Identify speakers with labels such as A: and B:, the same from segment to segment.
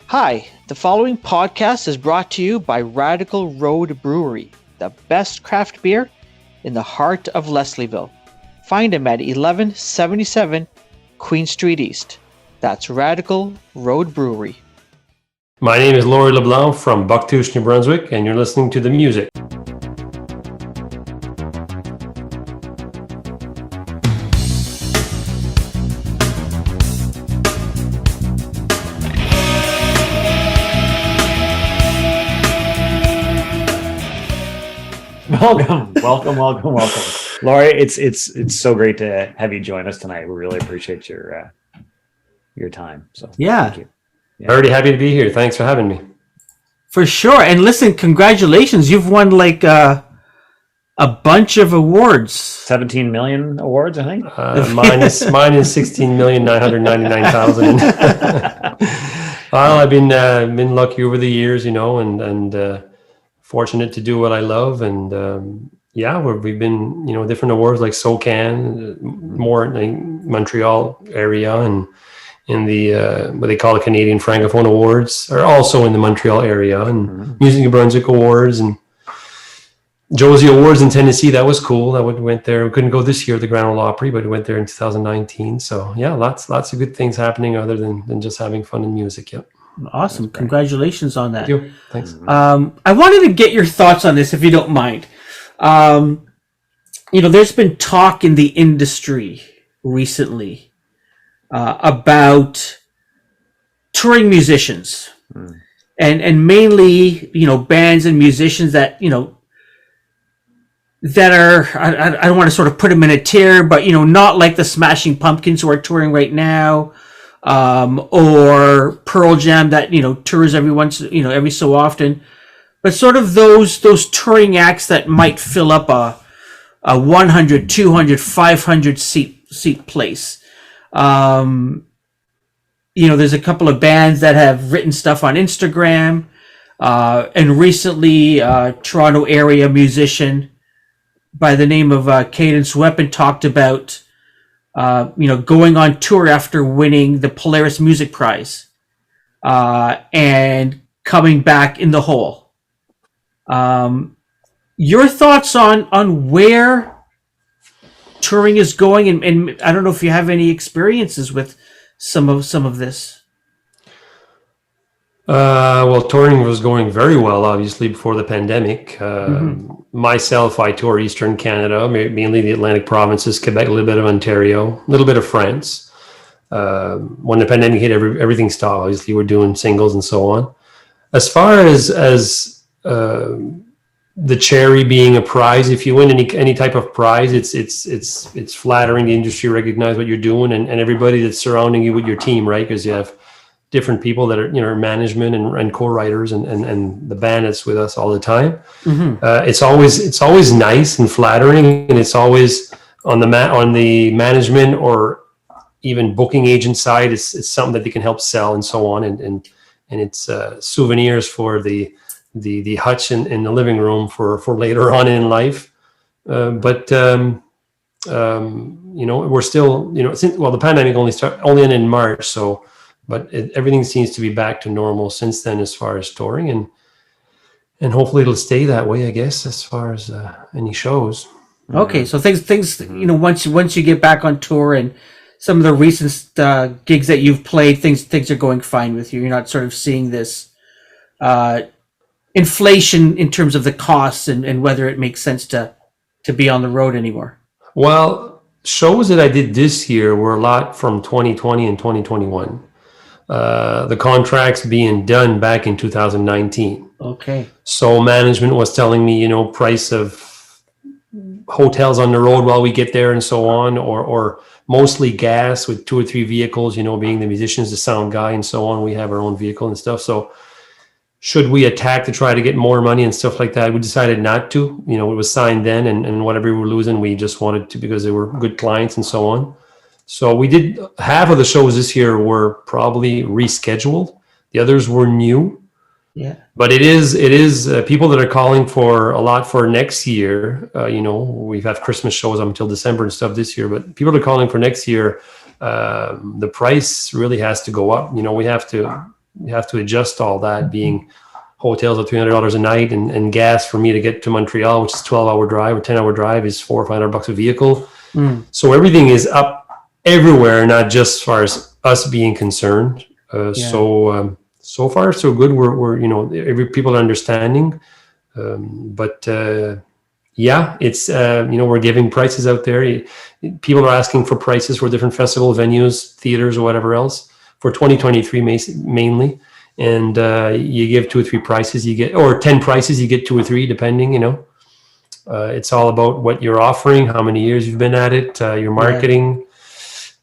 A: Hi, the following podcast is brought to you by Radical Road Brewery, the best craft beer in the heart of Leslieville. Find them at 1177 Queen Street East. That's Radical Road Brewery.
B: My name is Laurie LeBlanc from Bucktouche, New Brunswick, and you're listening to The Music.
C: Welcome. Laurie, it's so great to have you join us tonight. We really appreciate your time. So thank you.
B: Yeah. Already happy to be here. Thanks for having me.
D: For sure. And listen, congratulations. You've won like a bunch of awards.
C: 17 million awards, I think.
B: Mine is 16,999,000. Well, I've been lucky over the years, and fortunate to do what I love, and we've been different awards like SOCAN, more in Montreal area, and in the what they call the Canadian Francophone Awards are also in the Montreal area, and Music Brunswick Awards and Josie Awards in Tennessee. That was cool. I went there. We couldn't go this year at the Grand Ole Opry, but we went there in 2019. So yeah, lots of good things happening other than just having fun in music. Yep.
D: Awesome. Congratulations on that.
B: Thank you. Thanks.
D: I wanted to get your thoughts on this, if you don't mind. There's been talk in the industry recently about touring musicians and mainly, bands and musicians that, that are, I don't want to sort of put them in a tier, but, not like the Smashing Pumpkins who are touring right now. Or Pearl Jam that, tours every so often, but sort of those touring acts that might fill up a 100, 200, 500 seat place. There's a couple of bands that have written stuff on Instagram, and recently, Toronto area musician by the name of Cadence Weapon talked about going on tour after winning the Polaris Music Prize, and coming back in the hole. Your thoughts on where touring is going, and I don't know if you have any experiences with some of this.
B: Well, touring was going very well, obviously, before the pandemic. Myself, I tour Eastern Canada, mainly the Atlantic provinces, Quebec, a little bit of Ontario, a little bit of France. When the pandemic hit, everything stopped. Obviously, we're doing singles and so on. As far as the cherry being a prize, if you win any type of prize, it's flattering. The industry recognize what you're doing, and everybody that's surrounding you with your team, right? Because you have different people that are management and co-writers and the band that's with us all the time. It's always nice and flattering, and it's always on the management or even booking agent side. It's something that they can help sell and so on, and it's souvenirs for the hutch in the living room for later on in life. But we're still the pandemic only ended in March, so. But everything seems to be back to normal since then, as far as touring, and hopefully it'll stay that way, I guess, as far as any shows.
D: Okay, so things once you get back on tour and some of the recent gigs that you've played, things are going fine with you. You're not sort of seeing this inflation in terms of the costs and whether it makes sense to be on the road anymore.
B: Well, shows that I did this year were a lot from 2020 and 2021. The contracts being done back in 2019.
D: Okay.
B: So management was telling me, price of hotels on the road while we get there and so on, or mostly gas with 2 or 3 vehicles, being the musicians, the sound guy and so on. We have our own vehicle and stuff. So should we attack to try to get more money and stuff like that? We decided not to. It was signed then, and whatever we were losing, we just wanted to, because they were good clients and so on. So we did half of the shows this year were probably rescheduled. The others were new.
D: Yeah.
B: But it is people that are calling for a lot for next year. We've had Christmas shows up until December and stuff this year, but people are calling for next year. The price really has to go up. We have to you have to adjust all that, being hotels at $300 a night, and gas for me to get to Montreal, which is 12-hour drive or 10-hour drive, is $400 or $500 a vehicle. So everything is up everywhere, not just as far as us being concerned. So far so good. We're every people are understanding, but it's we're giving prices out there. People are asking for prices for different festival venues, theaters, or whatever else for 2023 mainly. And you give 2 or 3 prices, you get, or 10 prices, you get 2 or 3 depending. It's all about what you're offering, how many years you've been at it, your marketing.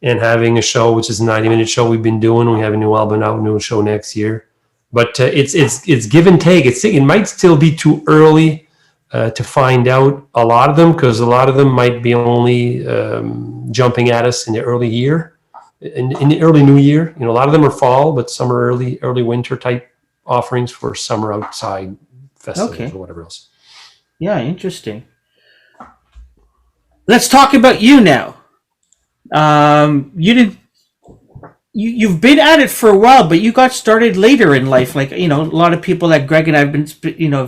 B: And having a show, which is a 90-minute show we've been doing. We have a new album out, new show next year. But it's give and take. It might still be too early to find out a lot of them, because a lot of them might be only jumping at us in the early year, in the early new year. A lot of them are fall, but some are early winter type offerings for summer outside festivals or whatever else.
D: Yeah, interesting. Let's talk about you now. You've been at it for a while, but you got started later in life. Like, a lot of people that Gregg and I've been,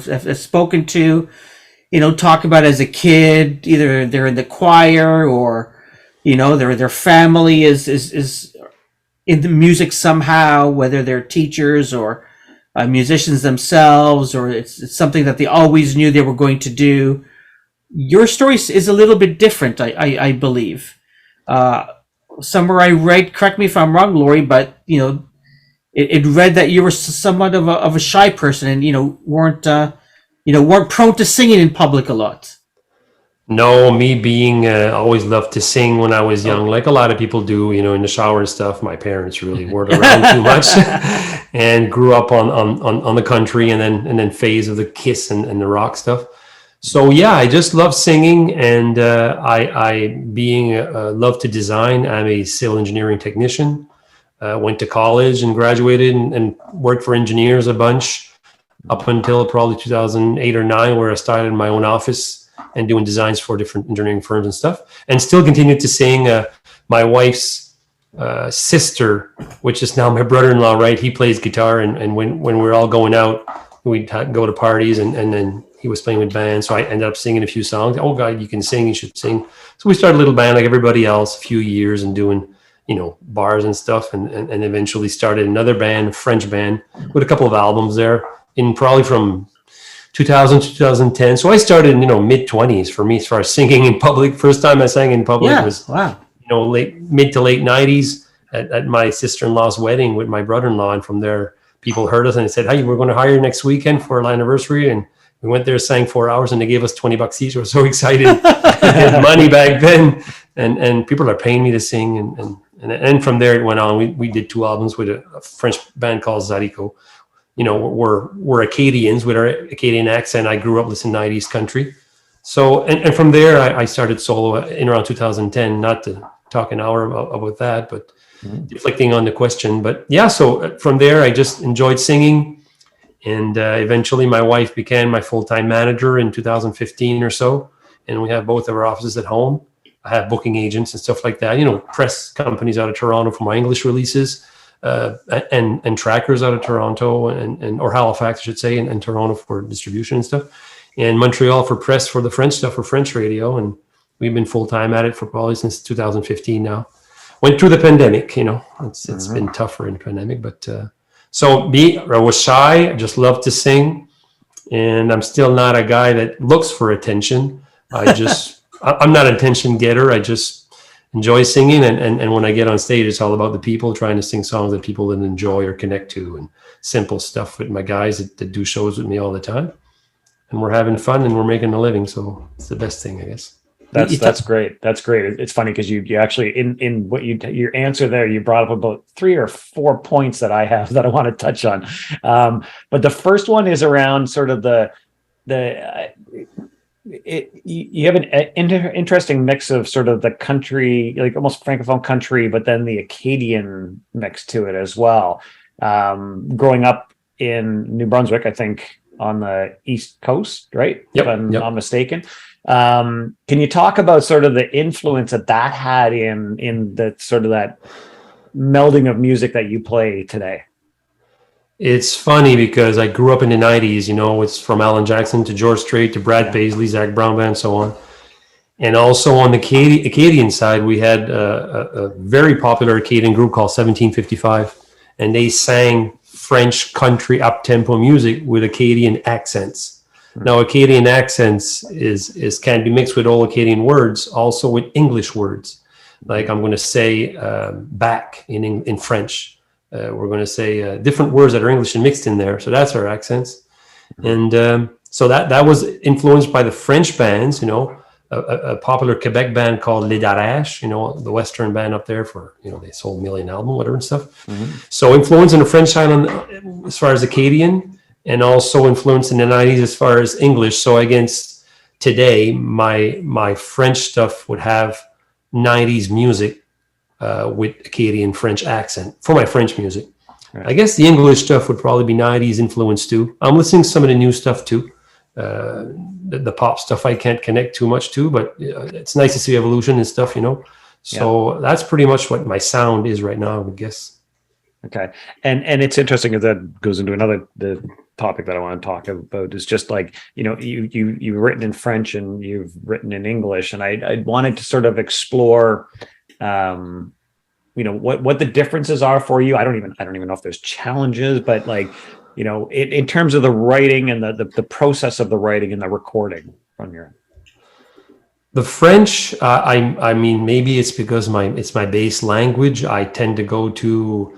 D: have spoken to, talk about as a kid, either they're in the choir or, their family is in the music somehow, whether they're teachers or musicians themselves, or it's something that they always knew they were going to do. Your story is a little bit different, I believe. Somewhere I read, correct me if I'm wrong, Laurie, but it read that you were somewhat of a shy person, and weren't prone to singing in public a lot.
B: No, me being always loved to sing when I was young, like a lot of people do, in the shower and stuff. My parents really weren't around too much, and grew up on the country, and then phase of the Kiss and the rock stuff. So yeah, I just love singing, and I being love to design. I'm a civil engineering technician. Went to college and graduated, and worked for engineers a bunch up until probably 2008 or 9, where I started my own office and doing designs for different engineering firms and stuff, and still continued to sing. My wife's sister, which is now my brother-in-law, right? He plays guitar, and when we're all going out, we'd go to parties, and then he was playing with bands, so I ended up singing a few songs. Oh God, you can sing, you should sing. So we started a little band like everybody else, a few years, and doing, bars and stuff, and eventually started another band, a French band, with a couple of albums there, in probably from 2000 to 2010. So I started in, mid-20s for me as far as singing in public. First time I sang in public was, mid to late 90s at my sister-in-law's wedding with my brother-in-law, and from there, people heard us and they said, "Hey, we're going to hire you next weekend for our anniversary." And we went there, sang 4 hours, and they gave us $20 each. We were so excited. Money back then, and people are paying me to sing, and from there it went on. We did 2 albums with a French band called Zarico. We're Acadians with our Acadian accent. I grew up listening to 90s country. So and from there I started solo in around 2010. Not to talk an hour about that, but reflecting on the question. But yeah, so from there I just enjoyed singing. And eventually my wife became my full-time manager in 2015 or so. And we have both of our offices at home. I have booking agents and stuff like that, press companies out of Toronto for my English releases, and trackers out of Toronto or Halifax, I should say, and Toronto for distribution and stuff. And Montreal for press for the French stuff, for French radio. And we've been full-time at it for probably since 2015 now. Went through the pandemic, it's been tougher in the pandemic, but... So I was shy. I just love to sing, and I'm still not a guy that looks for attention. I'm not an attention getter. I just enjoy singing, and when I get on stage, it's all about the people, trying to sing songs that people then enjoy or connect to, and simple stuff with my guys that do shows with me all the time, and we're having fun and we're making a living. So it's the best thing, I guess.
C: That's great. That's great. It's funny because you actually in what your answer there, you brought up about 3 or 4 points that I have that I want to touch on. But the first one is around sort of you have an interesting mix of sort of the country, like almost Francophone country, but then the Acadian mix to it as well. Growing up in New Brunswick, I think on the East Coast, right?
B: Yep,
C: if I'm not mistaken. Can you talk about sort of the influence that had in the sort of that melding of music that you play today?
B: It's funny because I grew up in the 90s, it's from Alan Jackson to George Strait to Brad Paisley, Zach Brown Band, so on. And also on the Acadian side, we had a very popular Acadian group called 1755, and they sang French country up-tempo music with Acadian accents. Now, Acadian accents can be mixed with all Acadian words, also with English words. Like I'm going to say back in French. We're going to say different words that are English and mixed in there. So that's our accents. And so that was influenced by the French bands, a popular Quebec band called Les Daraches, the Western band up there for, they sold million album, whatever and stuff. So influence in the French side as far as Acadian, and also influence in the 90s as far as English. So against today, my French stuff would have 90s music with Acadian French accent for my French music. Right. I guess the English stuff would probably be 90s influence too. I'm listening to some of the new stuff too. The pop stuff I can't connect too much to, but it's nice to see evolution and stuff, So that's pretty much what my sound is right now, I would guess.
C: Okay. And it's interesting because that goes into the topic that I want to talk about is just like, you've written in French and you've written in English, and I wanted to sort of explore what the differences are for you. I don't even know if there's challenges, but like, in terms of the writing and the process of the writing and the recording from the
B: French, I mean, maybe it's because it's my base language. I tend to go to,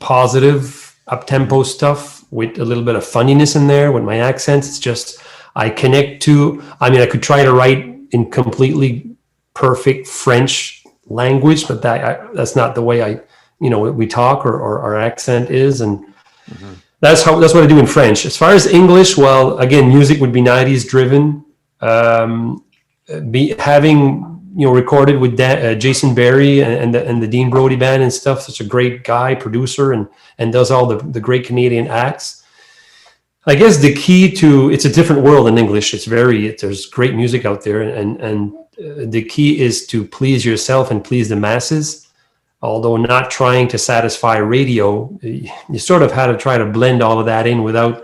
B: positive up-tempo stuff with a little bit of funniness in there with my accents. It's just, I connect to, I could try to write in completely perfect French language, but that's not the way we talk or our accent is. And that's what I do in French. As far as English, well, again, music would be 90s driven. Having recorded with Jason Berry and the Dean Brody band and stuff, such a great guy, producer, and does all the great Canadian acts. I guess the key to, it's a different world in English. There's great music out there, and the key is to please yourself and please the masses. Although not trying to satisfy radio, you sort of had to try to blend all of that in without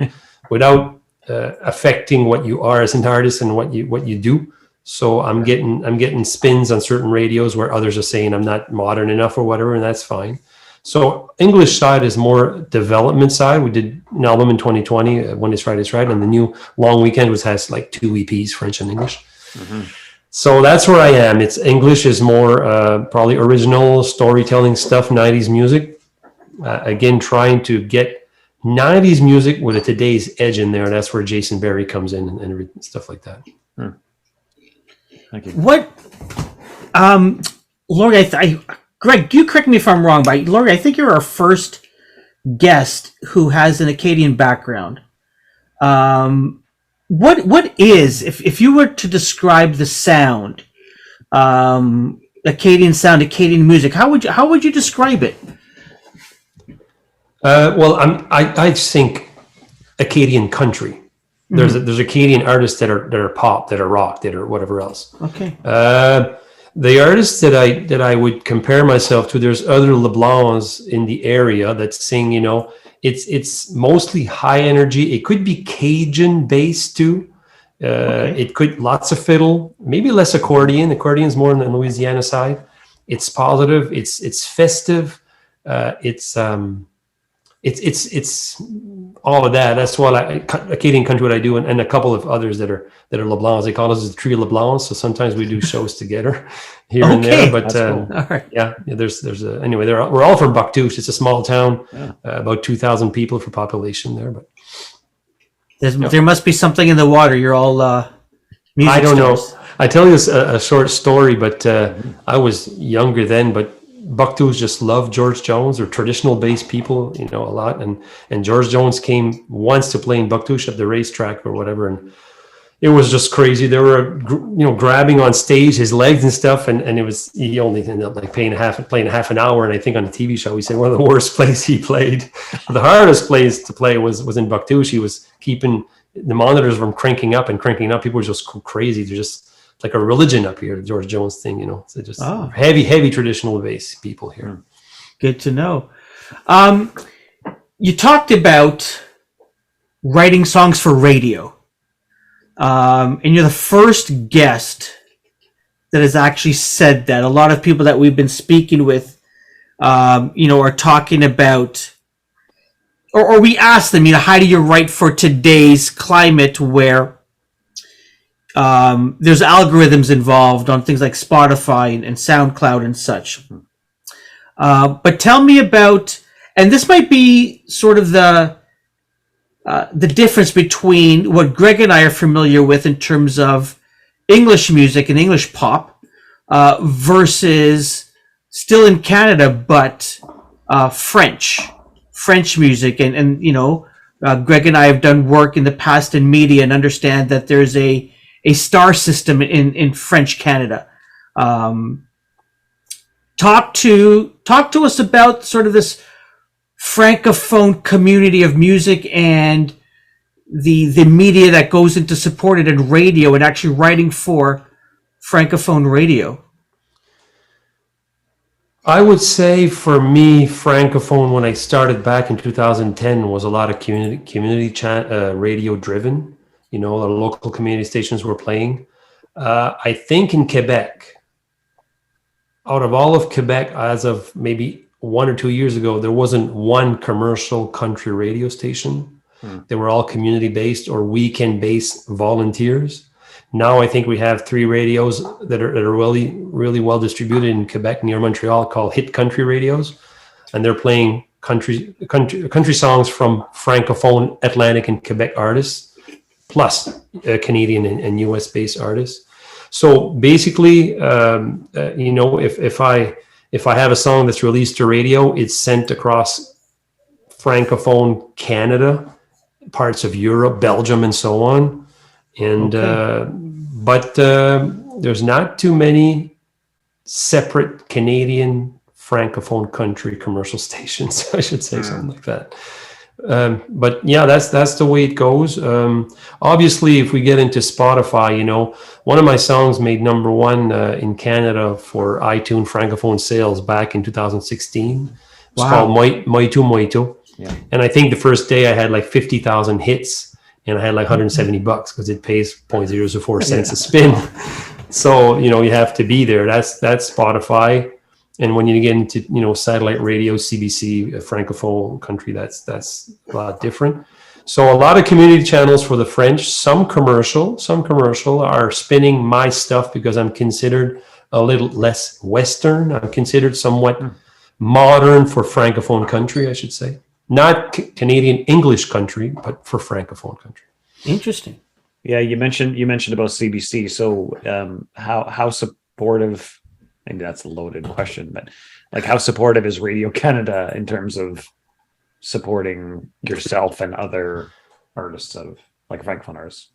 B: affecting what you are as an artist and what you do. So I'm getting spins on certain radios where others are saying I'm not modern enough or whatever, and that's fine. So English side is more development side. We did an album in 2020, When It's Right, and the new Long Weekend has like 2 EPs, French and English. So that's where I am. It's English is more probably original storytelling stuff, 90s music. Again, trying to get 90s music with a today's edge in there. That's where Jason Berry comes in and stuff like that.
C: Thank you.
D: What, Laurie, Gregg, you correct me if I'm wrong, but Laurie, I think you're our first guest who has an Acadian background. What is, if you were to describe the sound, Acadian sound, Acadian music, how would you describe it?
B: Well, I think Acadian country. There's Acadian artists that are pop, that are rock, that are whatever else.
D: Okay.
B: The artists that I would compare myself to, there's other LeBlancs in the area that sing, it's mostly high energy. It could be Cajun based too. It could lots of fiddle, maybe less accordion. Accordion's more on the Louisiana side. It's positive. It's festive. It's all of that. That's what Acadian country, what I do, and a couple of others that are LeBlancs. They call us the Three LeBlancs. So sometimes we do shows together here and there. But
D: cool. All right.
B: Anyway, we're all from Bucktouche. It's a small town, about 2,000 people for population there. But
D: there must be something in the water. You're all music
B: I don't
D: stars.
B: know. I tell you a short story, but I was younger then, but Bucktouche just loved George Jones, or traditional based people, a lot. And George Jones came once to play in Bucktouche at the racetrack or whatever. And it was just crazy. They were, grabbing on stage his legs and stuff. And he only ended up like playing half an hour. And I think on the TV show, he said one of the worst plays he played. The hardest place to play was in Bucktouche. He was keeping the monitors from cranking up. People were just crazy. They're just like a religion up here, the George Jones thing, So just heavy traditional bass people here.
D: Good to know. You talked about writing songs for radio, and you're the first guest that has actually said that. A lot of people that we've been speaking with, are talking about, or we ask them, how do you write for today's climate where there's algorithms involved on things like Spotify and SoundCloud and such. But tell me about, and this might be sort of the difference between what Gregg and I are familiar with in terms of English music and English pop versus still in Canada, but French music. And Gregg and I have done work in the past in media and understand that there's a star system in French Canada. Talk to us about sort of this Francophone community of music and the media that goes into support it and radio and actually writing for Francophone radio.
B: I would say for me, Francophone, when I started back in 2010, was a lot of community radio driven. A lot of local community stations were playing. I think in Quebec, out of all of Quebec, as of maybe 1 or 2 years ago, there wasn't one commercial country radio station. They were all community-based or weekend-based volunteers. Now I think we have 3 radios that are really, really well distributed in Quebec near Montreal called Hit Country Radios. And they're playing country songs from Francophone, Atlantic, and Quebec artists, plus Canadian and US-based artists. So basically, if I have a song that's released to radio, it's sent across Francophone Canada, parts of Europe, Belgium, and so on. And but there's not too many separate Canadian Francophone country commercial stations. I should say something like that. But yeah, that's the way it goes. Obviously, if we get into Spotify, one of my songs made number 1 in Canada for iTunes Francophone sales back in 2016. It's called Moito Moito. Yeah. And I think the first day I had like 50,000 hits and I had like $170 because it pays 0.004 cents a spin. So, you have to be there. That's Spotify. And when you get into, satellite radio, CBC, Francophone country, that's a lot different. So a lot of community channels for the French, some commercial are spinning my stuff because I'm considered a little less Western. I'm considered somewhat modern for Francophone country, I should say. Not Canadian English country, but for Francophone country.
D: Interesting.
C: Yeah, you mentioned about CBC. So how supportive? Maybe that's a loaded question, but like how supportive is Radio Canada in terms of supporting yourself and other artists of like Francophone artists?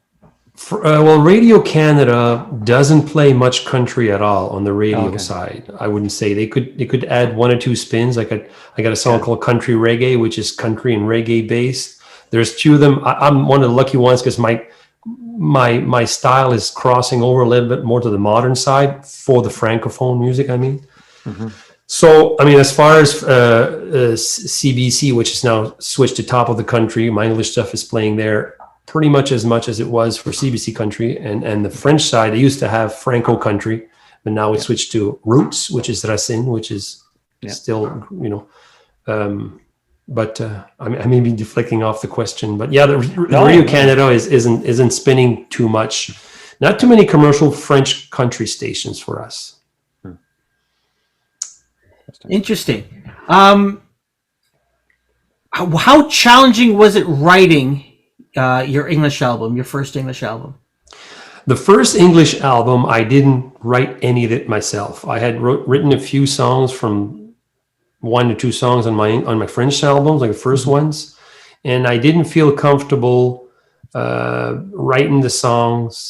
B: Well, Radio Canada doesn't play much country at all on the radio side. I wouldn't say they could add 1 or 2 spins. I got a song called Country Reggae, which is country and reggae based. There's 2 of them. I'm one of the lucky ones because my style is crossing over a little bit more to the modern side for the Francophone music. So, as far as CBC, which is now switched to top of the country, my English stuff is playing there pretty much as it was for CBC country. And the French side, they used to have Franco country, but now we switched to Roots, which is Racine, which is still, but I may be deflecting off the question. But yeah, the Radio Canada isn't spinning too much. Not too many commercial French country stations for us.
D: Interesting. How challenging was it writing your English album, your first English album?
B: The first English album, I didn't write any of it myself. I had written a few songs, from 1 to 2 songs on my French albums, like the first ones, and I didn't feel comfortable writing the songs.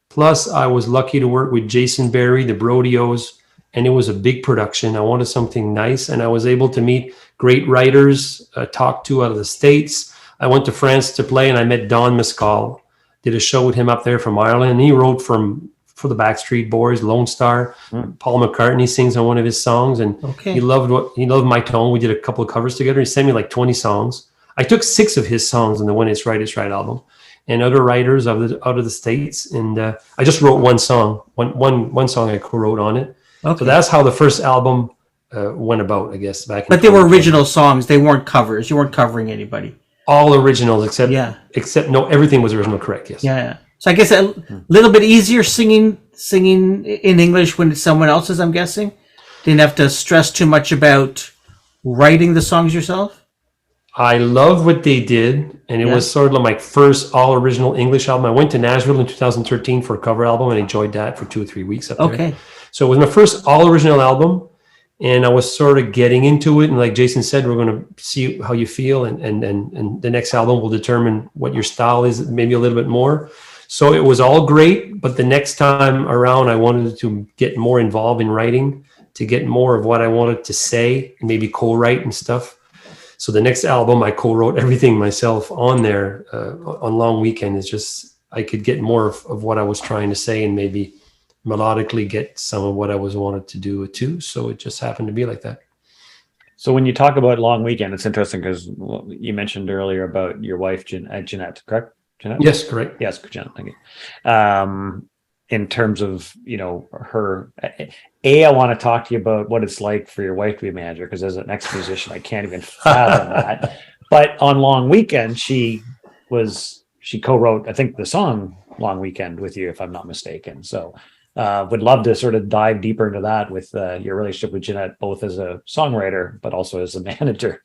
B: Plus, I was lucky to work with Jason Berry, the Brodios, and it was a big production. I wanted something nice, and I was able to meet great writers, talk to out of the States. I went to France to play, and I met Don Mescall. Did a show with him up there from Ireland, and he wrote for the Backstreet Boys, Lone Star.
C: Mm.
B: Paul McCartney sings on one of his songs, and
D: Okay.
B: he loved my tone. We did a couple of covers together. He sent me like 20 songs. I took 6 of his songs on the When It's Right album, and other writers out of the States. And I just wrote one song, one song I co-wrote on it.
D: Okay.
B: So that's how the first album went about, I guess, back in
D: But they were
B: 2020.
D: original songs. They weren't covers. You weren't covering anybody.
B: All originals, except
D: Yeah.
B: no, everything was original, correct? Yes.
D: Yeah. So I guess a little bit easier singing in English when it's someone else's, I'm guessing. Didn't have to stress too much about writing the songs yourself.
B: I loved what they did, and it was sort of like my first all original English album. I went to Nashville in 2013 for a cover album and enjoyed that for 2 or 3 weeks up there.
D: Okay.
B: So it was my first all original album, and I was sort of getting into it. And like Jason said, we're going to see how you feel, and the next album will determine what your style is, maybe a little bit more. So it was all great, but the next time around, I wanted to get more involved in writing, to get more of what I wanted to say, and maybe co-write and stuff. So the next album, I co-wrote everything myself on there. On Long Weekend, is just I could get more of what I was trying to say, and maybe melodically get some of what I was wanted to do too. So it just happened to be like that.
C: So when you talk about Long Weekend, it's interesting because you mentioned earlier about your wife, Jeanette, correct? Jeanette?
B: Yes, correct.
C: Yes, Jeanette, thank you. In terms of, her, I want to talk to you about what it's like for your wife to be a manager, because as an ex-musician, I can't even fathom that. But on Long Weekend, she co-wrote, I think, the song Long Weekend with you, if I'm not mistaken. So would love to sort of dive deeper into that with your relationship with Jeanette, both as a songwriter, but also as a manager.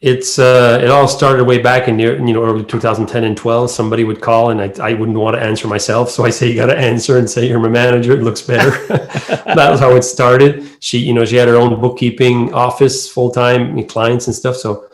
B: It all started way back in early 2010 and 12. Somebody would call, and I wouldn't want to answer myself, so I say, you got to answer and say you're my manager. It looks better. That was how it started. She had her own bookkeeping office, full-time clients and stuff. So,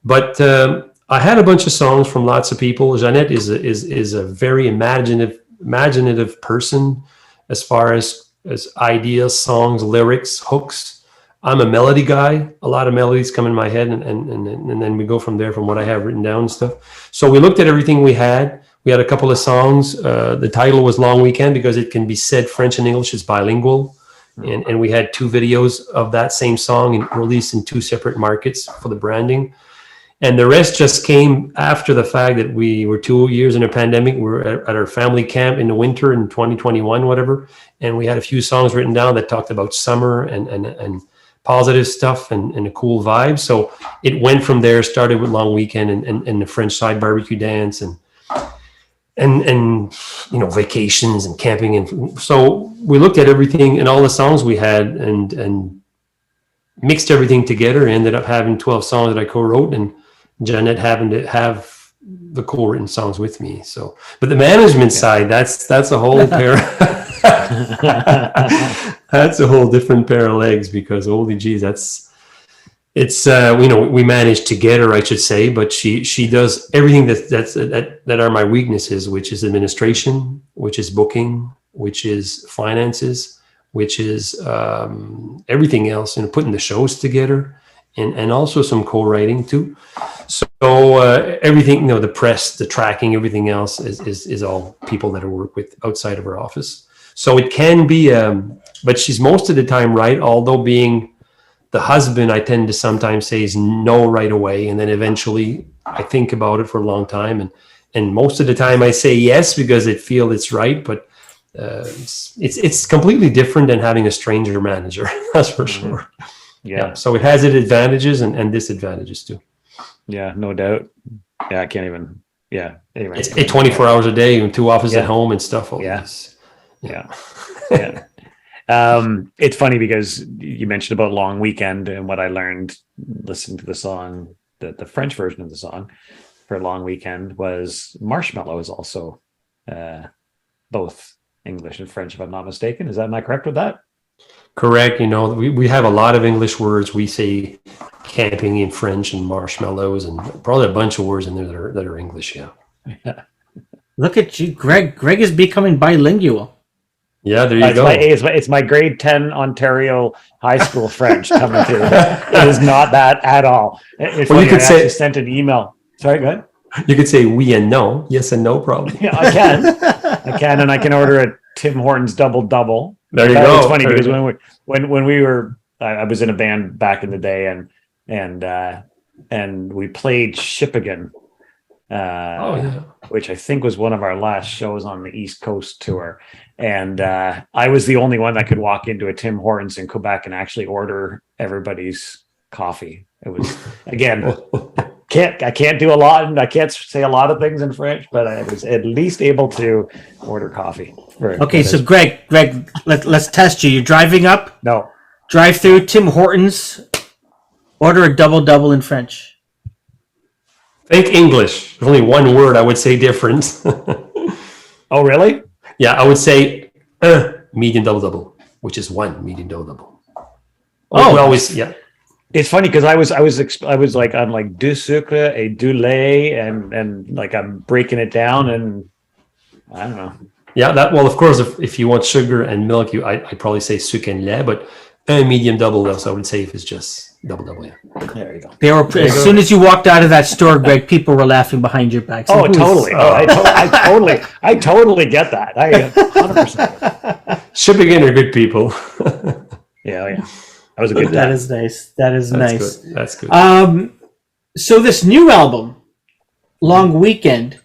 B: but I had a bunch of songs from lots of people. Jeanette is a very imaginative person as far as ideas, songs, lyrics, hooks. I'm a melody guy. A lot of melodies come in my head, and then we go from there, from what I have written down and stuff. So we looked at everything we had. We had a couple of songs. The title was Long Weekend because it can be said French and English. It's bilingual. And we had 2 videos of that same song and released in 2 separate markets for the branding. And the rest just came after the fact that we were 2 years in a pandemic. We were at our family camp in the winter in 2021, whatever. And we had a few songs written down that talked about summer and positive stuff and a cool vibe. So it went from there, started with Long Weekend and the French side barbecue dance and vacations and camping. And so we looked at everything and all the songs we had and mixed everything together, ended up having 12 songs that I co-wrote, and Jeanette having to have the co-written songs with me. So, but the management side, that's a whole pair. That's a whole different pair of legs, because holy geez, we manage together, I should say, but she does everything that are my weaknesses, which is administration, which is booking, which is finances, which is everything else, putting the shows together, and also some co-writing too. So everything, the press, the tracking, everything else is all people that I work with outside of our office. So it can be, but she's most of the time right, although being the husband, I tend to sometimes say no right away. And then eventually I think about it for a long time. And most of the time I say yes, because I feel it's right. But it's completely different than having a stranger manager. That's for sure. Yeah. So it has its advantages and disadvantages too.
C: Yeah, no doubt. Yeah, I can't even. Yeah. Anyway,
B: it's 24 hours a day and 2 offices at home and stuff.
C: Yes. Yeah. It's funny because you mentioned about Long Weekend, and what I learned listening to the song, the French version of the song for Long Weekend, was Marshmallow is also both English and French, if I'm not mistaken. Am I correct with that?
B: Correct. We have a lot of English words. We say camping in French and marshmallows, and probably a bunch of words in there that are English. Yeah.
D: Look at you, Gregg. Gregg is becoming bilingual.
B: Yeah, there you go.
C: It's my grade 10 Ontario high school French coming through. It is not that at all. It's
B: well, you could say,
C: sent an email. Sorry, go ahead.
B: You could say oui and no, yes and no, probably.
C: Yeah, I can, and I can order it Tim Hortons Double Double.
B: There you
C: That
B: go.
C: was funny
B: There
C: because
B: you go.
C: when we were, I was in a band back in the day, and we played Shippigan, which I think was one of our last shows on the East Coast tour. And I was the only one that could walk into a Tim Hortons in Quebec and actually order everybody's coffee. It was, again, I can't do a lot, and I can't say a lot of things in French, but I was at least able to order coffee.
D: Okay, so Greg, let's test you. You're driving up,
C: No.
D: drive through Tim Hortons, order a double double in French.
B: Think English. There's only one word I would say different.
C: Oh, really?
B: Yeah, I would say medium double double, which is one medium double double.
D: Oh.
B: We always, yeah.
C: It's funny because I was like, I'm like du sucre et du lait, and like I'm breaking it down, and I don't know.
B: Yeah, well, of course, if you want sugar and milk, I'd probably say sucre and lait, but a medium double, else I would say if it's just double double, yeah.
C: There you go.
D: They were as soon as you walked out of that store, Greg, people were laughing behind your back.
C: Oh, totally. I totally get that. I 100%.
B: Shippigan are good people.
C: Yeah. That was a good
D: That
C: time.
D: is nice. That is
B: That's
D: nice.
B: good. That's good.
D: So this new album, Long Weekend,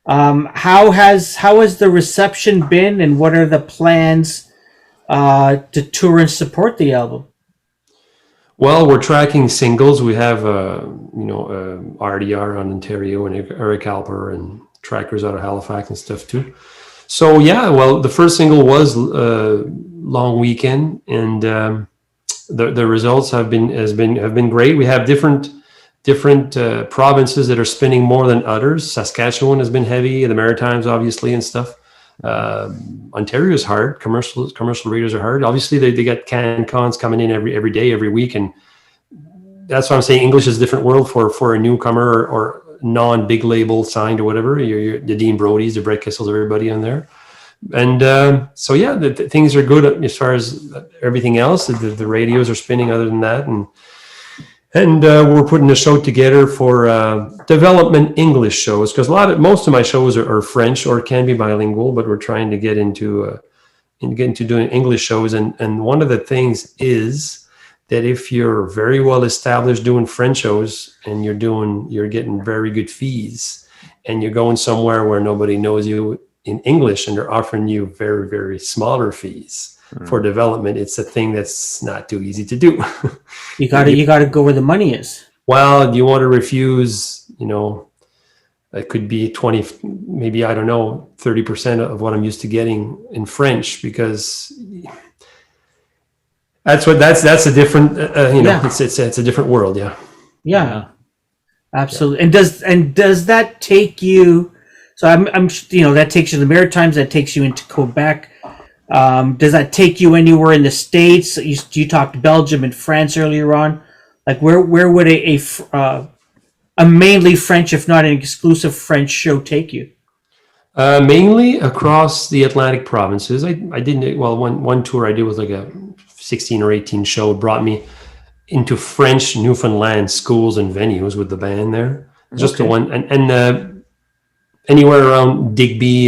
D: how has the reception been, and what are the plans to tour and support the album?
B: Well, we're tracking singles. We have, RDR on Ontario and Eric Alper and trackers out of Halifax and stuff too. So yeah, well, the first single was Long Weekend, and the results have been great. We have different provinces that are spinning more than others. Saskatchewan has been heavy, the Maritimes obviously and stuff. Ontario is hard. Commercial radios are hard. Obviously, they get cons coming in every day, every week, and that's why I'm saying English is a different world for a newcomer or non-big label signed or whatever. You're the Dean Brodys, the Brett Kissels, everybody on there. And so yeah, the things are good as far as everything else. The radios are spinning. Other than that, and we're putting a show together for development English shows, because most of my shows are French or can be bilingual, but we're trying to get into doing English shows. And one of the things is that if you're very well established doing French shows and you're getting very good fees, and you're going somewhere where nobody knows you in English and they're offering you very, very smaller fees for development, it's a thing that's not too easy to do.
D: You gotta go where the money is.
B: Well, you want to refuse, it could be 20, maybe, I don't know, 30% of what I'm used to getting in French, because that's a different, it's a different world. Yeah.
D: Yeah, absolutely. And does that take you? So I'm that takes you to the Maritimes. That takes you into Quebec. Does that take you anywhere in the States? You talked Belgium and France earlier on. Like where would a mainly French, if not an exclusive French show, take you?
B: Mainly across the Atlantic provinces. I didn't. Well, one tour I did was like a 16 or 18 show. It brought me into French Newfoundland schools and venues with the band there. Just the one, and anywhere around Digby,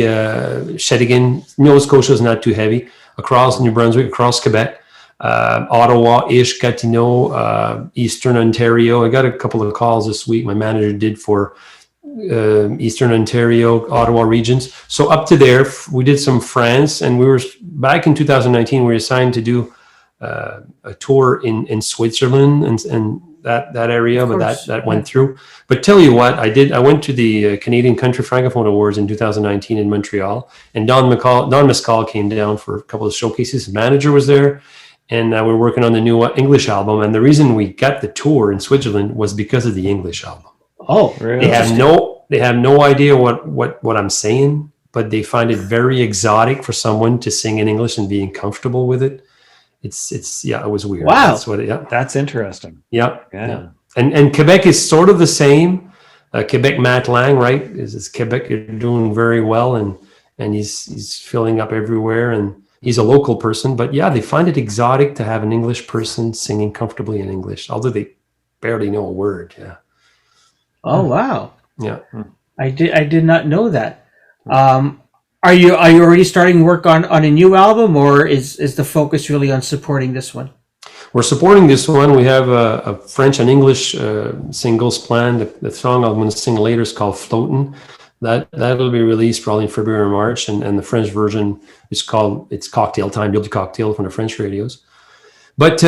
B: Shedigan, Nova Scotia is not too heavy. Across New Brunswick, across Quebec, Ottawa-ish, Gatineau, Eastern Ontario. I got a couple of calls this week. My manager did for Eastern Ontario, Ottawa regions. So up to there, we did some France, and we were back in 2019. We were assigned to do a tour in Switzerland and that area, but that went through. But tell you what, I went to the Canadian Country Francophone Awards in 2019 in Montreal, and Don Mescall came down for a couple of showcases. His manager was there, and we're working on the new English album. And the reason we got the tour in Switzerland was because of the English album.
D: Oh, really?
B: They have no idea what I'm saying, but they find it very exotic for someone to sing in English and being comfortable with it. It's it was weird.
D: Wow.
C: That's interesting.
B: Yeah. And Quebec is sort of the same. Quebec Matt Lang, right? Is Quebec doing very well, and he's filling up everywhere, and he's a local person. But yeah, they find it exotic to have an English person singing comfortably in English, although they barely know a word. Yeah.
D: Oh wow.
B: Yeah.
D: I did not know that. Are you already starting work on a new album, or is the focus really on supporting this one?
B: We're supporting this one. We have a French and English singles planned. The song I'm going to sing later is called "Floatin'." That'll be released probably in February or March, and the French version is called "It's Cocktail Time." Guilty Cocktail from the French radios. But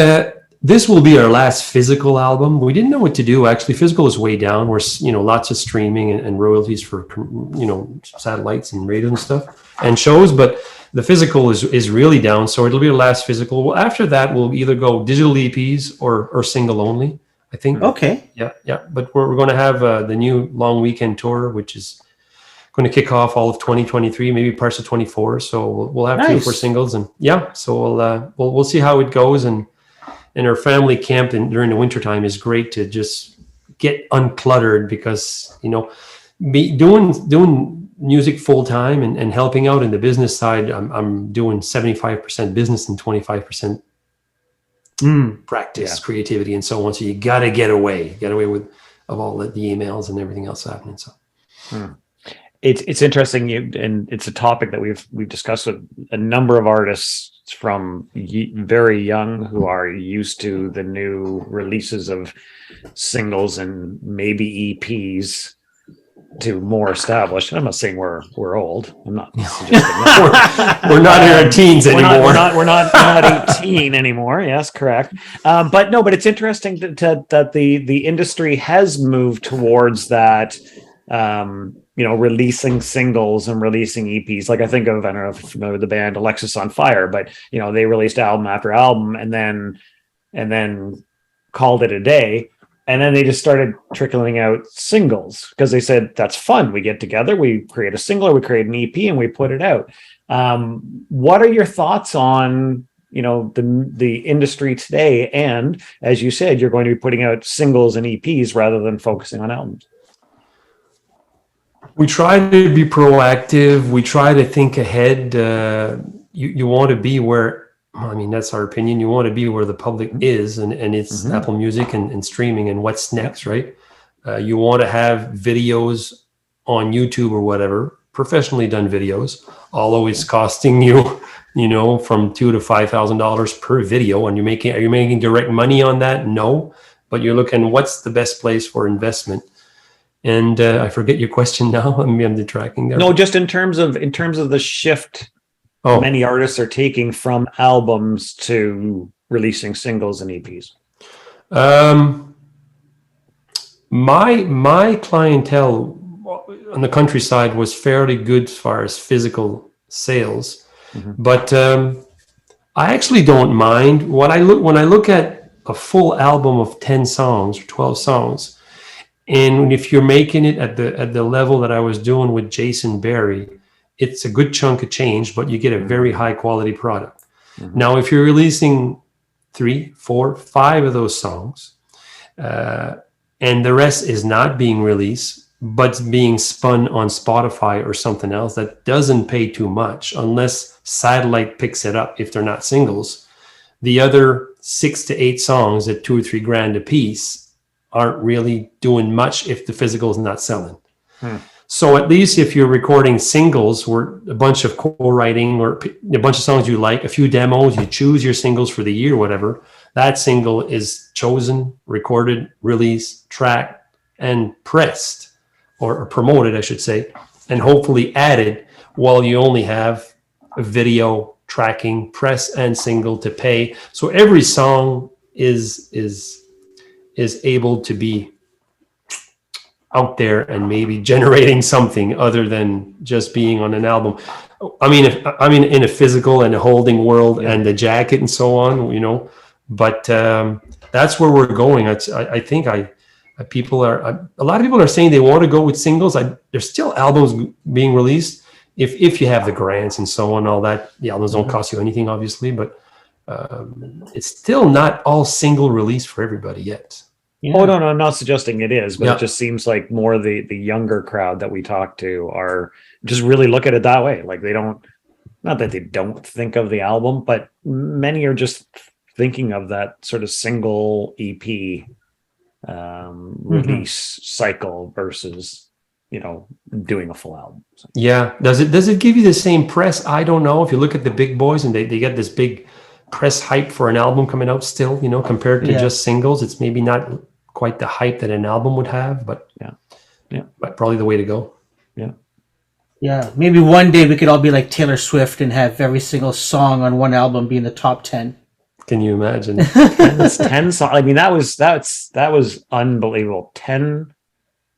B: this will be our last physical album. We didn't know what to do. Actually, physical is way down. We're lots of streaming and royalties for satellites and radio and stuff and shows, but the physical is really down. So it'll be the last physical. Well, after that, we'll either go digital EPs or single only, I think.
D: Okay.
B: Yeah. But we're going to have the new long weekend tour, which is going to kick off all of 2023, maybe parts of 24. So we'll have 3 or 4 singles, and so we'll see how it goes. And our family camp during the wintertime is great to just get uncluttered, because doing music full time and helping out in the business side. I'm doing 75% business and 25% practice, creativity, and so on. So you got to get away of all the emails and everything else happening. So.
C: It's interesting, and it's a topic that we've discussed with a number of artists from very young who are used to the new releases of singles and maybe EPs to more established. I'm not saying we're old. I'm not suggesting that.
B: we're not in our teens anymore.
C: We're not 18 anymore. Yes, correct. But it's interesting that the industry has moved towards that. Releasing singles and releasing EPs. Like I don't know if you're familiar with the band Alexis on Fire, but they released album after album and then called it a day. And then they just started trickling out singles because they said, that's fun. We get together, we create a single, or we create an EP and we put it out. What are your thoughts on, the industry today? And as you said, you're going to be putting out singles and EPs rather than focusing on albums.
B: We try to be proactive. We try to think ahead. You want to be where, that's our opinion. You want to be where the public is, and it's Apple Music and streaming and what's next, right? You want to have videos on YouTube or whatever, professionally done videos, although it's costing you, from $2,000 to $5,000 per video. And are you making direct money on that? No, but you're looking, what's the best place for investment? And I forget your question now. I'm detracting there.
C: No, just in terms of the shift many artists are taking from albums to releasing singles and EPs.
B: My clientele on the countryside was fairly good as far as physical sales, but I actually don't mind when I look at a full album of 10 songs or 12 songs. And if you're making it at the level that I was doing with Jason Berry, it's a good chunk of change, but you get a very high quality product. Now, if you're releasing 3, 4, 5 of those songs, and the rest is not being released, but being spun on Spotify or something else that doesn't pay too much, unless satellite picks it up if they're not singles, the other 6 to 8 songs at $2 or $3 grand a piece aren't really doing much if the physical is not selling. So at least if you're recording singles or a bunch of co-writing or a bunch of songs you like, a few demos, you choose your singles for the year, whatever, that single is chosen, recorded, released, tracked, and pressed or promoted, I should say, and hopefully added while you only have a video, tracking, press, and single to pay. So every song is able to be out there and maybe generating something other than just being on an album. In a physical and a holding world and the jacket and so on, but that's where we're going. I think a lot of people are saying they want to go with singles. There's still albums being released if you have the grants and so on, all that. The albums don't cost you anything, obviously, but it's still not all single release for everybody yet.
C: Yeah. Oh, no, I'm not suggesting it is, but it just seems like more the younger crowd that we talk to are just really look at it that way. Like not that they don't think of the album, but many are just thinking of that sort of single EP release cycle versus doing a full album. So.
B: Yeah. Does it give you the same press? I don't know. If you look at the big boys and they get this big press hype for an album coming out still, compared to just singles, it's maybe not quite the hype that an album would have, but but probably the way to go.
D: Yeah, maybe one day we could all be like Taylor Swift and have every single song on one album be in the top 10.
B: Can you imagine?
C: That's 10 songs. I mean, that was unbelievable.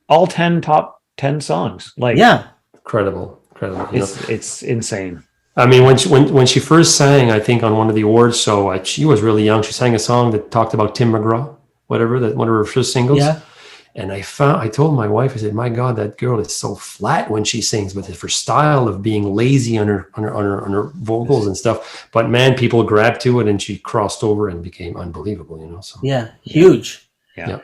C: All 10 top 10 songs.
B: Incredible.
C: It's insane.
B: I mean, when she first sang, I think on one of the awards show, she was really young. She sang a song that talked about Tim McGraw, one of her first singles.
D: Yeah.
B: And I told my wife, I said, my God, that girl is so flat when she sings, with her style of being lazy on her vocals and stuff. But man, people grabbed to it, and she crossed over and became unbelievable, So
D: yeah, huge.
C: Yeah.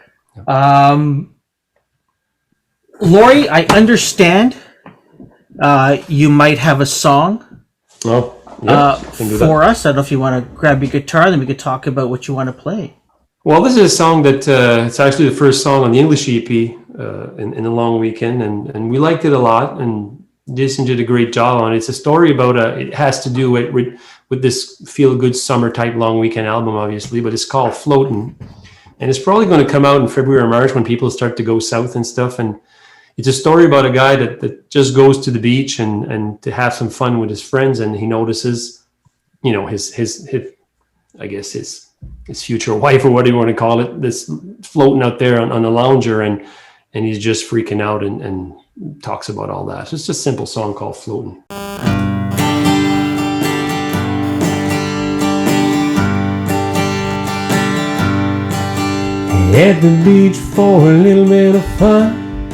D: Laurie, I understand you might have a song for us. I don't know if you want to grab your guitar, then we could talk about what you want to play.
B: Well, this is a song that it's actually the first song on the English EP in the long weekend, and we liked it a lot, and Jason did a great job on it. It's a story about it has to do with this feel-good summer type long weekend album, obviously, but it's called Floatin', and it's probably going to come out in February or March when people start to go south and stuff. And it's a story about a guy that just goes to the beach and to have some fun with his friends, and he notices, his future wife, or whatever you want to call it, this floating out there on a lounger, and he's just freaking out and talks about all that. So it's just a simple song called Floatin'. At the beach for a little bit of fun,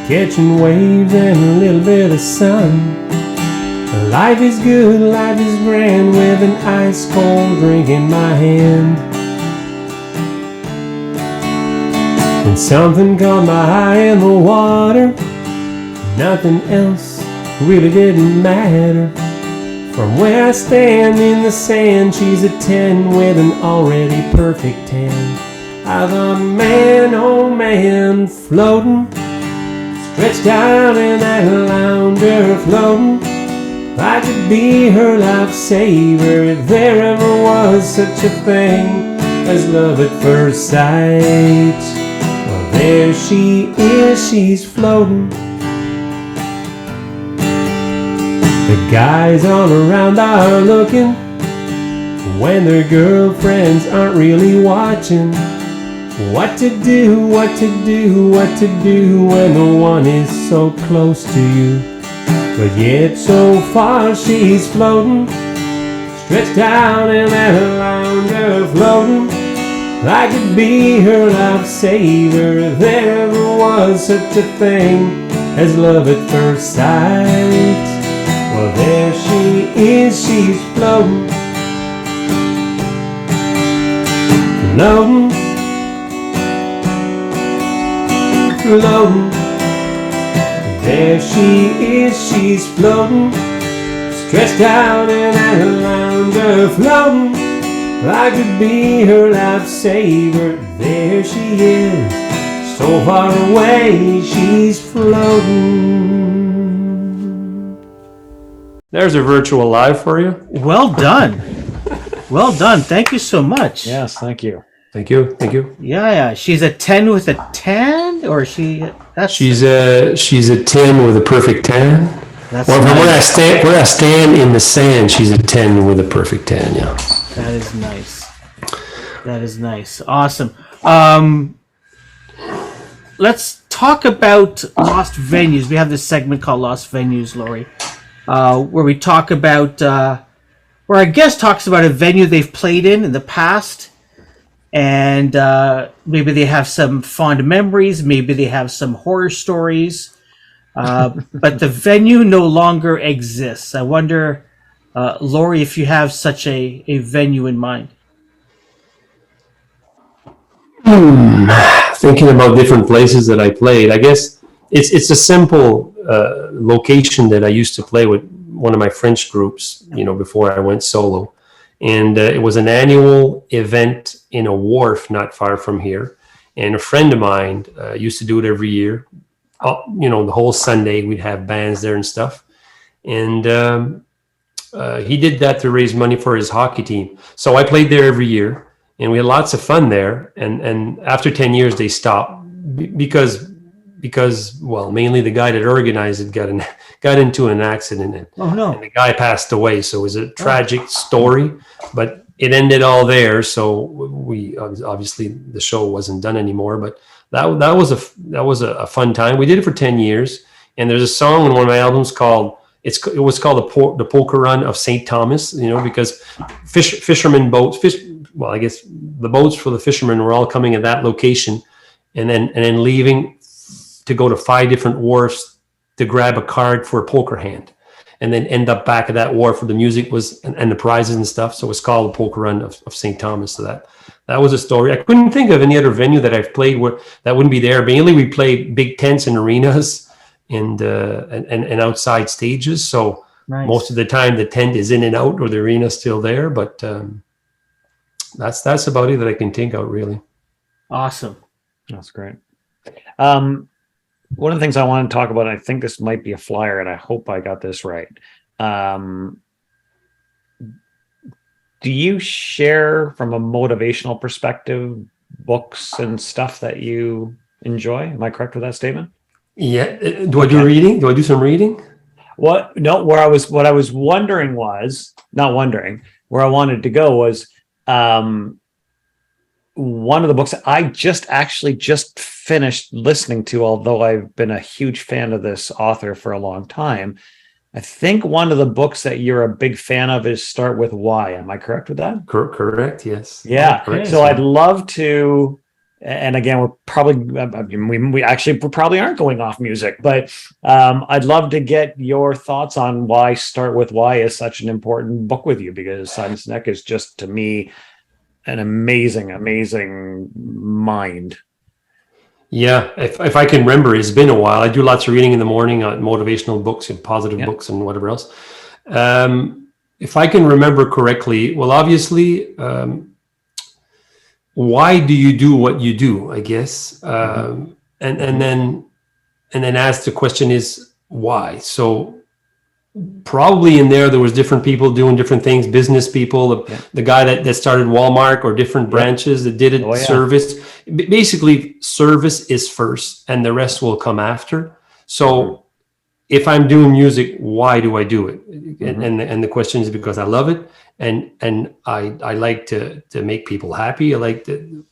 B: catching waves and a little bit of sun. Life is good, life is grand, with an ice cold drink in my hand. And something caught my eye in the water. Nothing else really didn't matter. From where I stand in the sand, she's a 10 with an already perfect tan. I thought, man, oh man, floating, stretched out in that lounger, floating. I could be her lifesaver if there ever was such a thing as love at first sight. Well, there she is, she's floating. The guys all around are looking when their girlfriends aren't really watching. What to do, what to do, what to do when the one is so close to you. But yet so far she's floating, stretched out in that lounger, floating. I could be her lifesaver if there ever was such a thing as love at first sight. Well, there she is, she's floating, floating, floating. There she is, she's floating, stretched out in that lounger, floating. I could be her lifesaver. There she is, so far away, she's floating. There's a virtual live for you.
D: Well done. Well done. Thank you so much.
C: Yes, thank you.
B: Thank you. Thank you.
D: Yeah. She's a 10 with a tan, or she's
B: a 10 with a perfect tan.
D: That's
B: well,
D: nice.
B: where I stand in the sand, she's a 10 with a perfect tan. Yeah.
D: That is nice. That is nice. Awesome. Let's talk about lost venues. We have this segment called Lost Venues, Laurie, where we talk about where our guest talks about a venue they've played in the past. And maybe they have some fond memories, maybe they have some horror stories, but the venue no longer exists. I wonder, Laurie, if you have such a venue in mind.
B: Thinking about different places that I played, I guess it's a simple location that I used to play with one of my French groups, before I went solo. And it was an annual event in a wharf not far from here. And a friend of mine used to do it every year, the whole Sunday we'd have bands there and stuff. And he did that to raise money for his hockey team. So I played there every year, and we had lots of fun there. And after 10 years, they stopped because well, mainly the guy that organized it got into an accident, and the guy passed away. So it was a tragic story, but it ended all there. So we obviously the show wasn't done anymore. But that was a fun time. We did it for 10 years, and there's a song in one of my albums called it was called the Polka Run of St. Thomas. Because fishermen boats, I guess the boats for the fishermen were all coming at that location, and then leaving to go to 5 different wharfs to grab a card for a poker hand, and then end up back at that wharf where the music was and the prizes and stuff. So it's called the Polka Run of St. Thomas. So that was a story. I couldn't think of any other venue that I've played where that wouldn't be there. Mainly we played big tents and arenas and outside stages. So most of the time the tent is in and out or the arena's still there. But that's about it that I can think of, really.
D: Awesome.
C: That's great. One of the things I want to talk about, I think this might be a flyer, and I hope I got this right. Do you share, from a motivational perspective, books and stuff that you enjoy? Am I correct with that statement?
B: Yeah. Do I do reading? Do I do some reading?
C: What I was wondering was, not wondering, where I wanted to go was, one of the books I just finished listening to, although I've been a huge fan of this author for a long time. I think one of the books that you're a big fan of is Start With Why. Am I correct with that?
B: Correct. Yes.
C: Yeah.
B: Correct.
C: So I'd love to, and again, we're probably, we probably aren't going off music, but I'd love to get your thoughts on why Start With Why is such an important book with you, because Simon Sinek is just, to me, an amazing mind.
B: Yeah, if I can remember, it's been a while. I do lots of reading in the morning on motivational books and positive books and whatever else. If I can remember correctly, well, obviously, why do you do what you do, I guess? And then ask the question is why? So probably in there was different people doing different things, business people, the guy that started Walmart or different branches that did it, service. Basically, service is first and the rest will come after. So if I'm doing music, why do I do it? And the question is because I love it, and I like to make people happy. I like to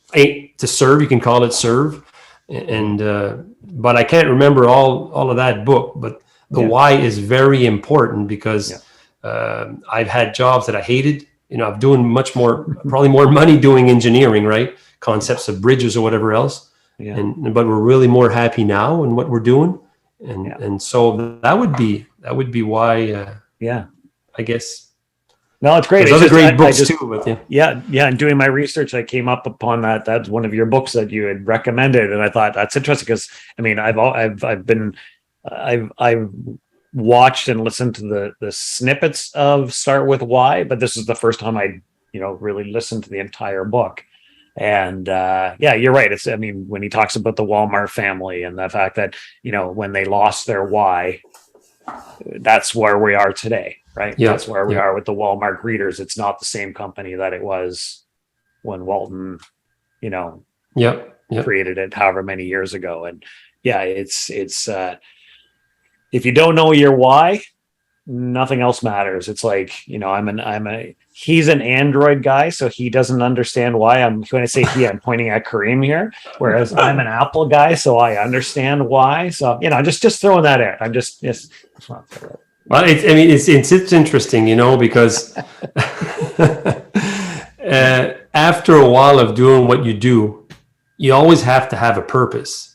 B: serve. You can call it serve. But I can't remember all of that book, but the why is very important, because I've had jobs that I hated. I'm doing probably more money doing engineering, right? Concepts of bridges or whatever else. But we're really more happy now in what we're doing. And so that would be why, I guess.
C: No, it's great.
B: There's other great books too. But
C: and doing my research, I came up upon that. That's one of your books that you had recommended, and I thought that's interesting because I've watched and listened to the snippets of Start With Why, but this is the first time I really listened to the entire book. And you're right. When he talks about the Walmart family and the fact that when they lost their why, that's where we are today, right? That's where we are with the Walmart greeters. It's not the same company that it was when Walton created it however many years ago. And it's if you don't know your why, nothing else matters. It's like, he's an Android guy, so he doesn't understand why. When I say he, I'm pointing at Karim here, whereas I'm an Apple guy, so I understand why. So, just throwing that in. I'm just
B: well, it's interesting, because after a while of doing what you do, you always have to have a purpose.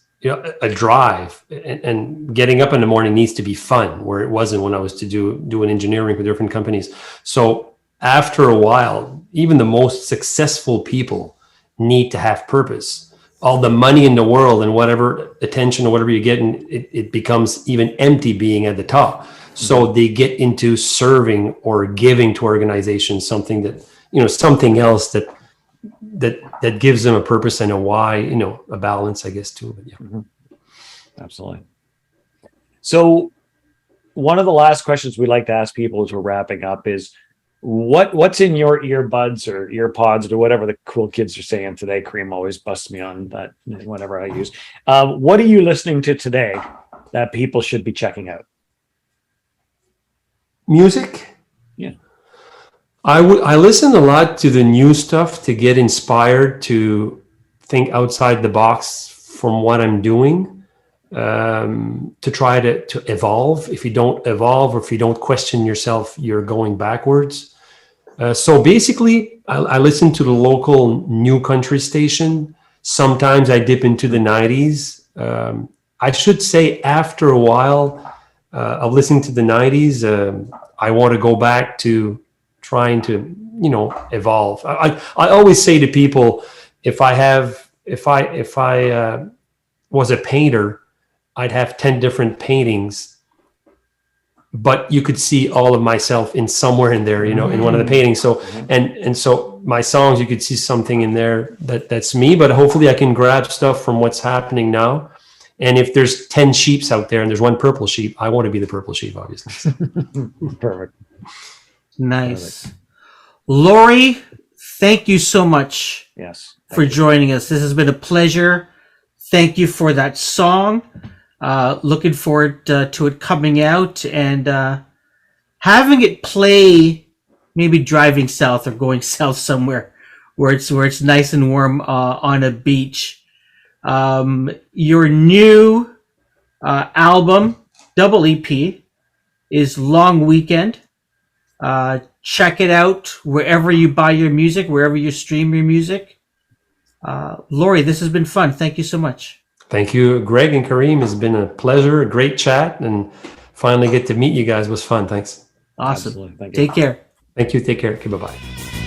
B: A drive, and getting up in the morning needs to be fun, where it wasn't when I was to do an engineering for different companies. So after a while, even the most successful people need to have purpose. All the money in the world and whatever attention or whatever you get, it becomes even empty being at the top. So they get into serving or giving to organizations something that, something else that gives them a purpose and a why, a balance, I guess, too. But
C: Absolutely. So one of the last questions we like to ask people as we're wrapping up is what's in your earbuds or ear pods or whatever the cool kids are saying today. Karim always busts me on that whenever I use. What are you listening to today that people should be checking out?
B: Music?
C: Yeah.
B: I listen a lot to the new stuff to get inspired to think outside the box from what I'm doing, to try to evolve. If you don't evolve or if you don't question yourself, you're going backwards. So basically, I listen to the local new country station. Sometimes I dip into the 90s. I should say after a while of listening to the 90s, I want to go back to trying to, evolve. I always say to people, if I was a painter, I'd have 10 different paintings, but you could see all of myself in somewhere in there, in one of the paintings. So, and so my songs, you could see something in there that's me, but hopefully I can grab stuff from what's happening now. And if there's 10 sheeps out there and there's one purple sheep, I want to be the purple sheep, obviously.
C: Perfect.
D: Nice. Perfect. Laurie, thank you so much for joining us. This has been a pleasure. Thank you for that song. Looking forward to it coming out and having it play, maybe driving south or going south somewhere where it's nice and warm on a beach. Your new album, double EP, is Long Weekend. Check it out wherever you buy your music, wherever you stream your music. Laurie, this has been fun. Thank you so much.
B: Thank you, Gregg and Karim. It's been a pleasure, a great chat, and finally get to meet you guys was fun. Thanks.
D: Awesome. Thank you. Take care.
B: Thank you. Take care. Okay, bye-bye.